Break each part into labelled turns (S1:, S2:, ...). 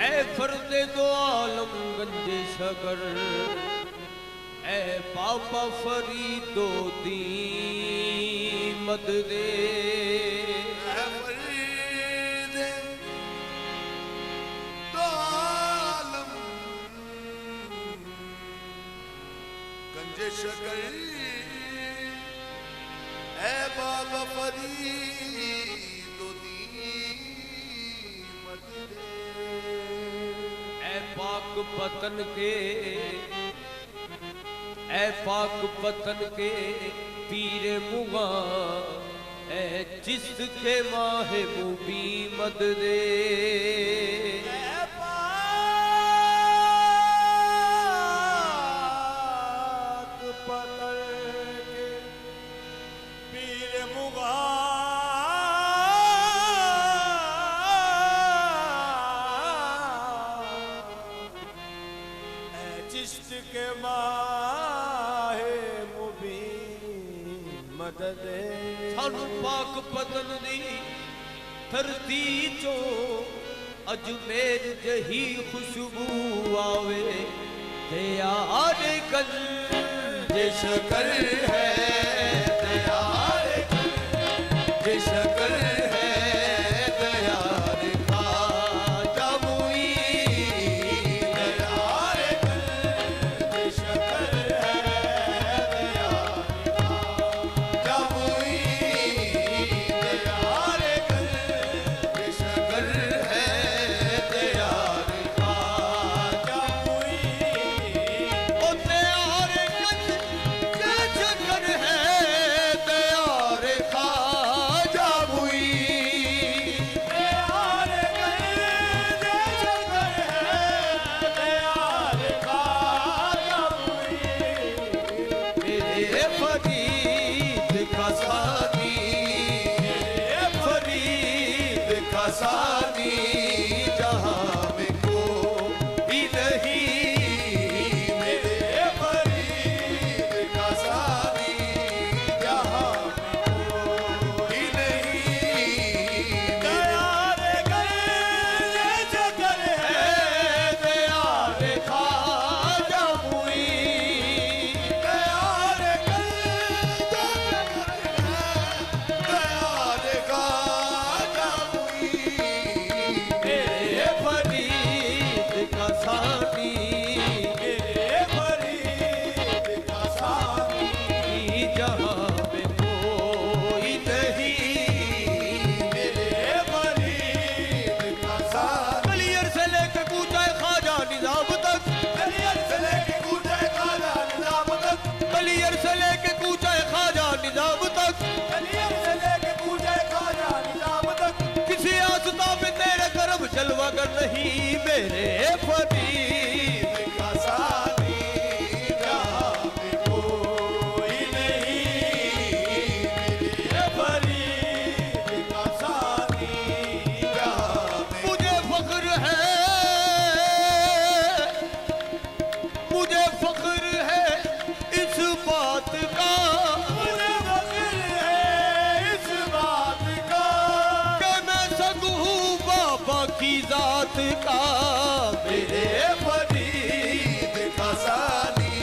S1: ए फर्दे दो आलम गंजे शगर, ए बाबा फरीदो दी मददे,
S2: ए फरीदे दो आलम गंजे शगर, ए बाबा फरीदो दी मददे।
S1: ए पाक पतन के, ए पाक पतन के पीरे मुगा, ए जिसके माहे मुबी मददे,
S3: जिसके माहे मुबीन मददे।
S1: सानू पाक पतन दी धरती चो अजमेर जही खुशबू आवे, ते यार गंजे शकर है, ते यार गंजे शकर है, ते यार खाजा मुई, ते यार गंजे शकर है, ते यार खाजा मुई, ते यार गंजे शकर है, ते यार खाजा मुई, ओ ते यार गंजे शकर है, ते यार खाजा मुई,
S3: ते यार गंजे शकर है, ते यार खाजा मुई।
S1: मेरे फरीद का सानी, मेरे फरीद का सानी, जहां में कोई नहीं, मेरे फरीद का सानी, जहां में कोई नहीं,
S3: ते यार गंजे शकर है,
S1: ते यार खाजा मुई,
S2: ते यार गंजे शकर है, ते यार खाजा मुई,
S1: मेरे फरीद का सानी,
S3: मेरे फरीद का सानी,
S1: जहां में कोई नहीं,
S3: मेरे फरीद का सानी।
S1: कलियर से लेके कूचा ख्वाजा निजाम तक,
S3: कलियर से लेके कूचा ख्वाजा निजाम तक,
S1: कलियर से लेके कूचा ख्वाजा निजाम तक,
S3: कलियर से लेके कूचा ख्वाजा निजाम तक,
S1: किसी आस्था में तेरे करम जलवागर नहीं, मेरे फरीद का सानी, जहां में कोई नहीं,
S3: मेरे फरीद का सानी।
S1: जहां में मुझे फख्र है, मुझे फख्र है इस बात का,
S3: मुझे फख्र है इस बात का,
S1: कि मैं संग हूँ बाबा की जात का, मेरे फरीद का सानी,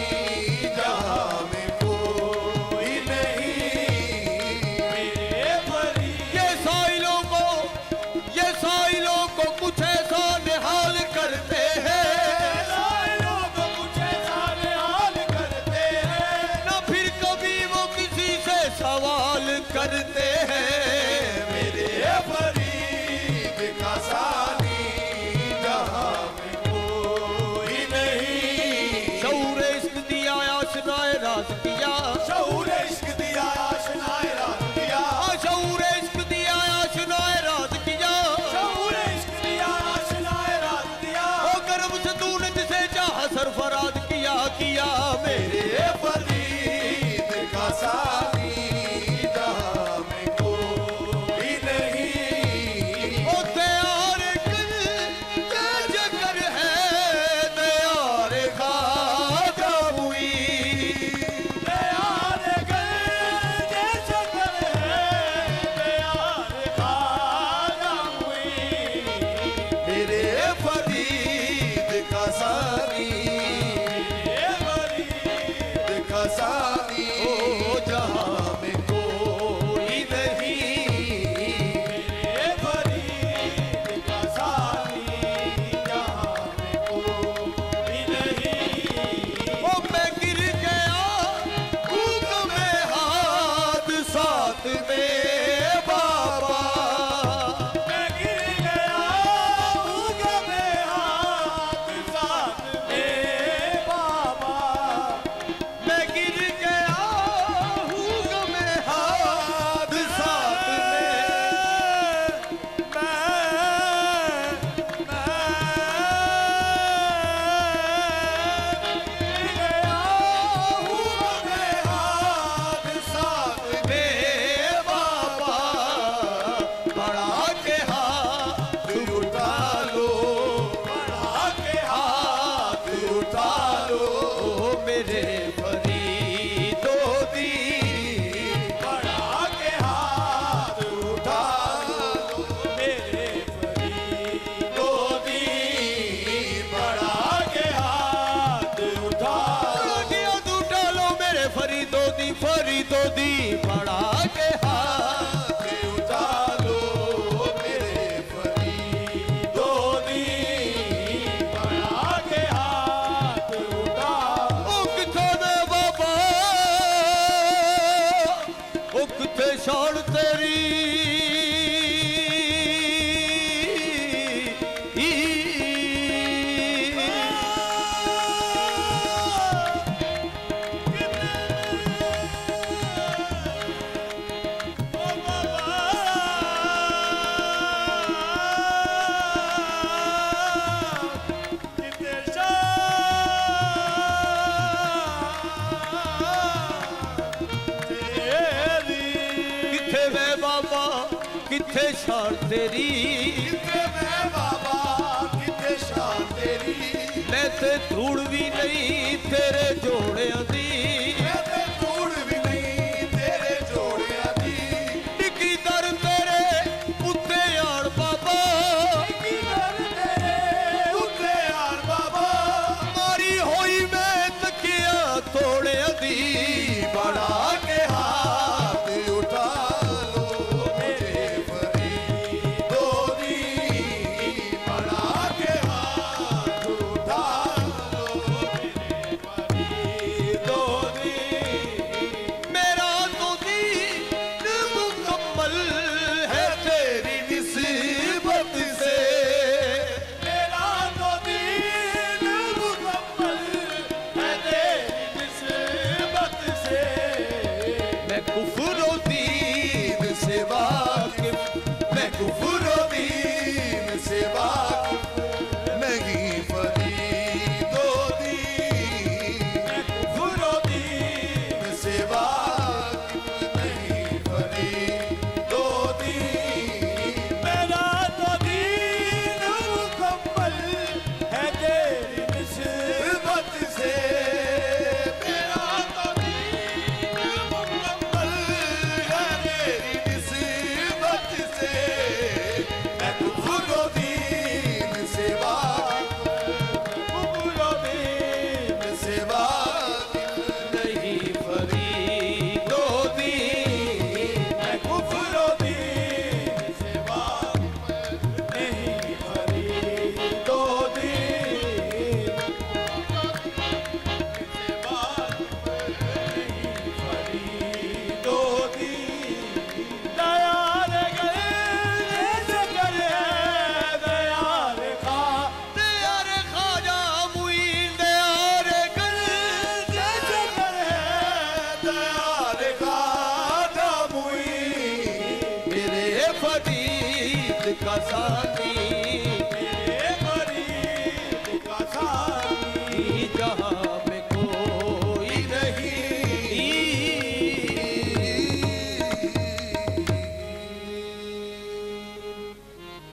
S1: जहां में कोई नहीं,
S3: मेरे फरीद।
S1: ये साइलों को कुछ ऐसा निहाल करते हैं,
S3: सारे लोग कुछ ऐसा हाल करते हैं,
S1: न फिर कभी वो किसी से सवाल करते हैं, मेरे फरीद का सानी, जहां में कोई नहीं, शऊर इश्क दिया आशनाए राज दिया,
S3: शऊर इश्क दिया आशनाए रात दिया,
S1: शऊर इश्क दिया आशनाए राज दिया,
S3: शऊर
S1: किथे शान तेरी
S2: किथे मैं बाबा किथे शान तेरी
S1: मैं ते धूड़ भी नहीं तेरे जोड़ियां दी
S2: मैं ते धूड़ भी नहीं तेरे जोड़ियां दी
S1: डिगी दर तेरे उत्ते आण बाबा
S2: की दर तेरे उत्ते आण बाबा
S1: मारी होई मैं तकिया तोड़ियां दी
S2: बड़ा के हाथ उठा लो मेरे फरीदो दी बड़ा के हाथ उठा लो मेरे फरीदो दी
S1: मेरा तो दीन मुकम्मल है तेरी निस्बत से
S2: मेरा तो दीन मुकम्मल है तेरी निस्बत से
S1: मैं कुफ्र दीन से वाकिफ
S2: मैं कुफ्र दीन से वाकिफ नहीं फरीदो दी मैं कुफ्र दीन से वाकिफ नहीं फरीदो दी मेरा तो दीन मुकम्मल है तेरी निस्बत से मेरा तो दीन मुकम्मल है तेरी निस्बत से मैं कुफ्र दीन से वाकिफ कुफ्र दीन से वाकिफ
S1: नहीं फरीदो दी
S2: मैं कुफ्र दीन से वाकिफ नहीं फरीदो दी से वाकिफ नहीं फरीदो दी दयाल गए जगर है दयाल खा
S1: यार खाजा मुईन दे यार गल
S2: जगर है दयाल खा जामुई
S1: मेरे फरीद का साथी